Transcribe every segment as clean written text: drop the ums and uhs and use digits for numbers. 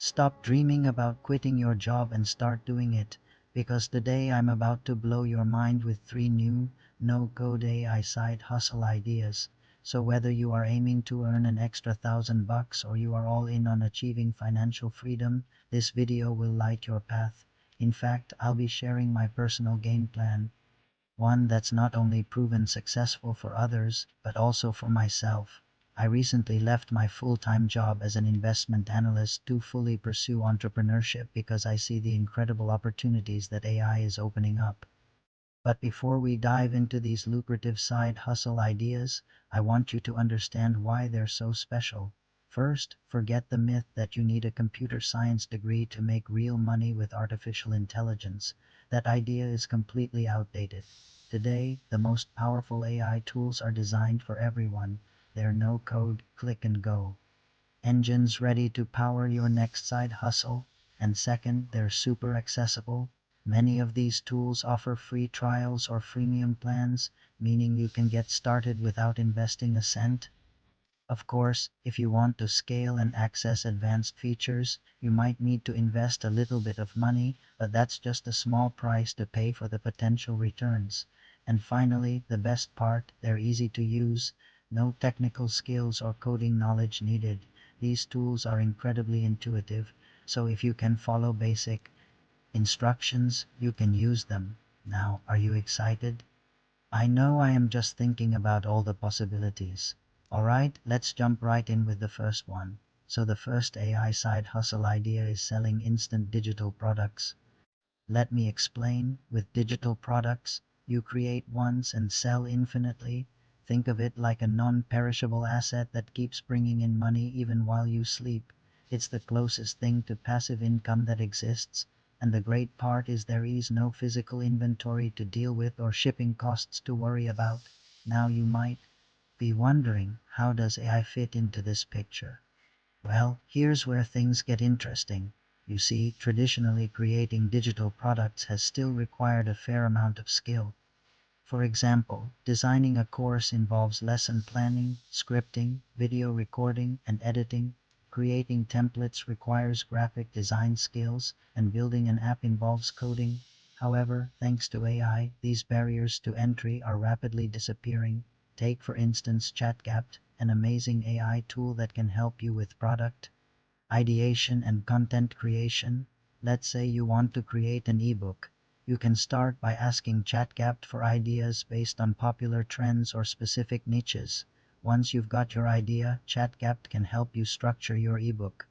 Stop dreaming about quitting your job and start doing it, because today I'm about to blow your mind with 3 new, no-code AI side hustle ideas. So whether you are aiming to earn an extra $1,000 or you are all in on achieving financial freedom, this video will light your path. In fact, I'll be sharing my personal game plan, one that's not only proven successful for others, but also for myself. I recently left my full-time job as an investment analyst to fully pursue entrepreneurship because I see the incredible opportunities that AI is opening up. But before we dive into these lucrative side hustle ideas, I want you to understand why they're so special. First, forget the myth that you need a computer science degree to make real money with artificial intelligence. That idea is completely outdated. Today, the most powerful AI tools are designed for everyone. They're no code, click and go engines ready to power your next side hustle. And second, they're super accessible. Many of these tools offer free trials or freemium plans, meaning you can get started without investing a cent. Of course, if you want to scale and access advanced features, you might need to invest a little bit of money, but that's just a small price to pay for the potential returns. And finally, the best part, they're easy to use. No technical skills or coding knowledge needed. These tools are incredibly intuitive, so if you can follow basic instructions, you can use them. Now, are you excited? I know I am just thinking about all the possibilities. Alright, let's jump right in with the first one. So the first AI side hustle idea is selling instant digital products. Let me explain. With digital products, you create once and sell infinitely. Think of it like a non-perishable asset that keeps bringing in money even while you sleep. It's the closest thing to passive income that exists, and the great part is there is no physical inventory to deal with or shipping costs to worry about. Now you might be wondering, how does AI fit into this picture? Well, here's where things get interesting. You see, traditionally creating digital products has still required a fair amount of skill. For example, designing a course involves lesson planning, scripting, video recording, and editing. Creating templates requires graphic design skills, and building an app involves coding. However, thanks to AI, these barriers to entry are rapidly disappearing. Take for instance ChatGPT, an amazing AI tool that can help you with product ideation and content creation. Let's say you want to create an ebook. You can start by asking ChatGPT for ideas based on popular trends or specific niches. Once you've got your idea, ChatGPT can help you structure your ebook.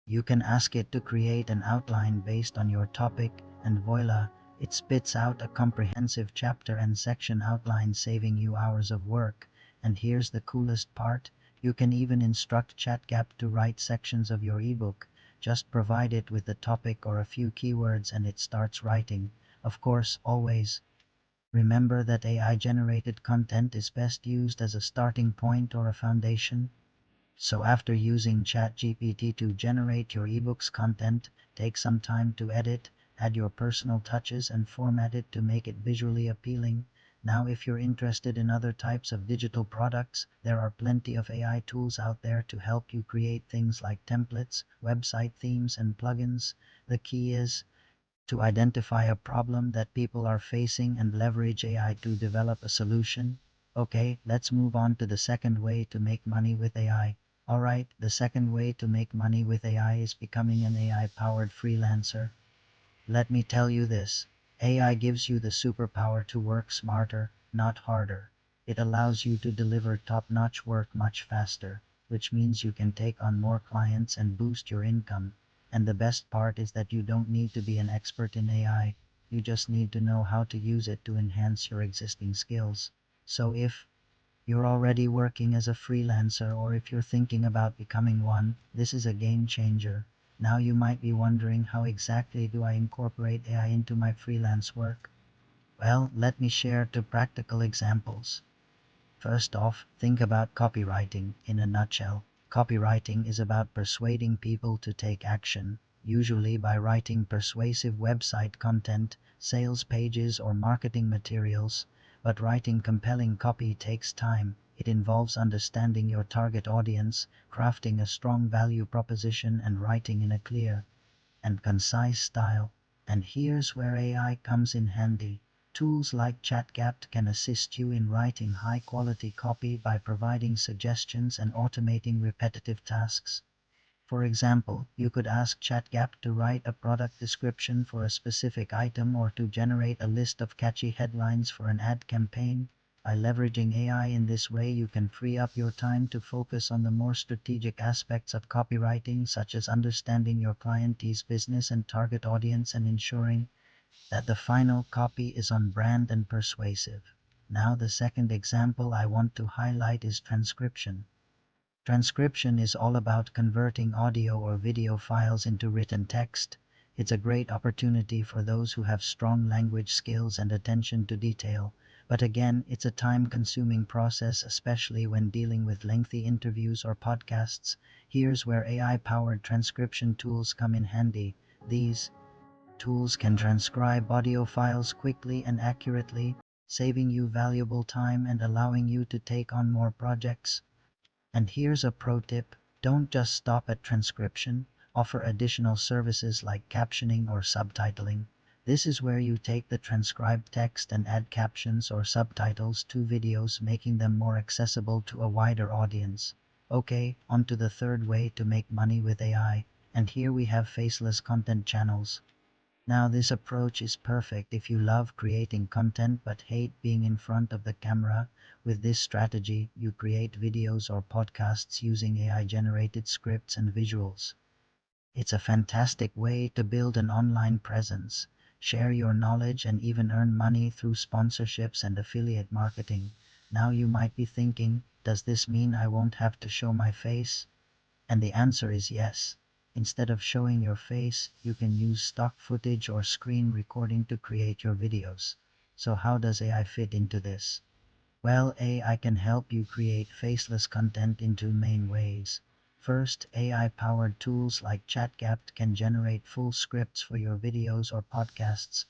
You can ask it to create an outline based on your topic, and voila, it spits out a comprehensive chapter and section outline, saving you hours of work. And here's the coolest part. You can even instruct ChatGPT to write sections of your ebook. Just provide it with the topic or a few keywords and it starts writing. Of course, always remember that AI-generated content is best used as a starting point or a foundation. So after using ChatGPT to generate your ebook's content, take some time to edit, add your personal touches and format it to make it visually appealing. Now if you're interested in other types of digital products, there are plenty of AI tools out there to help you create things like templates, website themes, and plugins. The key is to identify a problem that people are facing and leverage AI to develop a solution. Okay, let's move on to the second way to make money with AI. Alright, the second way to make money with AI is becoming an AI-powered freelancer. Let me tell you this. AI gives you the superpower to work smarter, not harder. It allows you to deliver top-notch work much faster, which means you can take on more clients and boost your income. And the best part is that you don't need to be an expert in AI. You just need to know how to use it to enhance your existing skills. So if you're already working as a freelancer, or if you're thinking about becoming one, this is a game changer. Now you might be wondering, how exactly do I incorporate AI into my freelance work? Well, let me share 2 practical examples. First off, think about copywriting. In a nutshell, copywriting is about persuading people to take action, usually by writing persuasive website content, sales pages, or marketing materials. But writing compelling copy takes time. It involves understanding your target audience, crafting a strong value proposition, and writing in a clear and concise style. And here's where AI comes in handy. Tools like ChatGPT can assist you in writing high-quality copy by providing suggestions and automating repetitive tasks. For example, you could ask ChatGPT to write a product description for a specific item or to generate a list of catchy headlines for an ad campaign. By leveraging AI in this way, you can free up your time to focus on the more strategic aspects of copywriting, such as understanding your client's business and target audience and ensuring that the final copy is on brand and persuasive. Now, the second example I want to highlight is transcription. Transcription is all about converting audio or video files into written text. It's a great opportunity for those who have strong language skills and attention to detail. But again, it's a time-consuming process, especially when dealing with lengthy interviews or podcasts. Here's where AI-powered transcription tools come in handy. These tools can transcribe audio files quickly and accurately, saving you valuable time and allowing you to take on more projects. And here's a pro tip: don't just stop at transcription, offer additional services like captioning or subtitling. This is where you take the transcribed text and add captions or subtitles to videos, making them more accessible to a wider audience. Okay, on to the third way to make money with AI. And here we have faceless content channels. Now, this approach is perfect if you love creating content but hate being in front of the camera. With this strategy, you create videos or podcasts using AI-generated scripts and visuals. It's a fantastic way to build an online presence, share your knowledge, and even earn money through sponsorships and affiliate marketing. Now you might be thinking, does this mean I won't have to show my face? And the answer is yes. Instead of showing your face, you can use stock footage or screen recording to create your videos. So how does AI fit into this? Well, AI can help you create faceless content in two main ways. First, AI-powered tools like ChatGPT can generate full scripts for your videos or podcasts.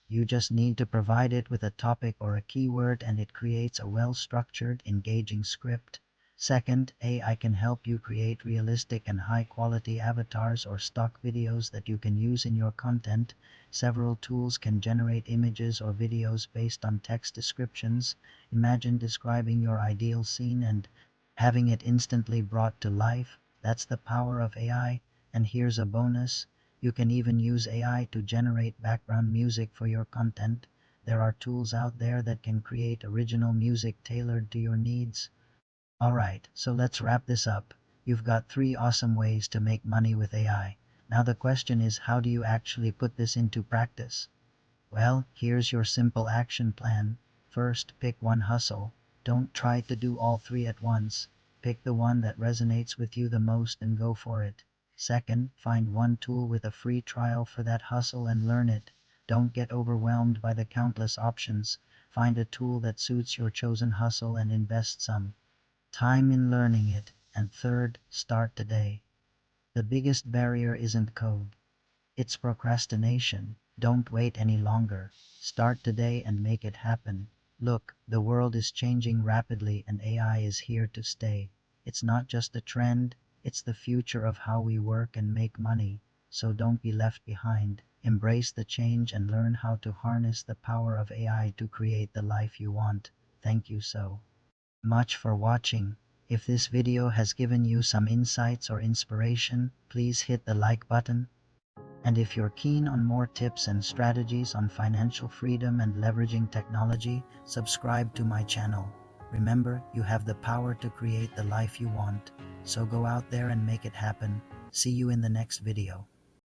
You just need to provide it with a topic or a keyword and it creates a well-structured, engaging script. Second, AI can help you create realistic and high-quality avatars or stock videos that you can use in your content. Several tools can generate images or videos based on text descriptions. Imagine describing your ideal scene and having it instantly brought to life. That's the power of AI. And here's a bonus: you can even use AI to generate background music for your content. There are tools out there that can create original music tailored to your needs. Alright, so let's wrap this up. You've got 3 awesome ways to make money with AI. Now the question is, how do you actually put this into practice? Well, here's your simple action plan. First, pick one hustle. Don't try to do all 3 at once. Pick the one that resonates with you the most and go for it. Second, find one tool with a free trial for that hustle and learn it. Don't get overwhelmed by the countless options. Find a tool that suits your chosen hustle and invest some time in learning it. And third, start today. The biggest barrier isn't code, it's procrastination. Don't wait any longer. Start today and make it happen. Look, the world is changing rapidly and AI is here to stay. It's not just a trend, it's the future of how we work and make money. So don't be left behind. Embrace the change and learn how to harness the power of AI to create the life you want. Thank you so much for watching. If this video has given you some insights or inspiration, please hit the like button. And if you're keen on more tips and strategies on financial freedom and leveraging technology, subscribe to my channel. Remember, you have the power to create the life you want. So go out there and make it happen. See you in the next video.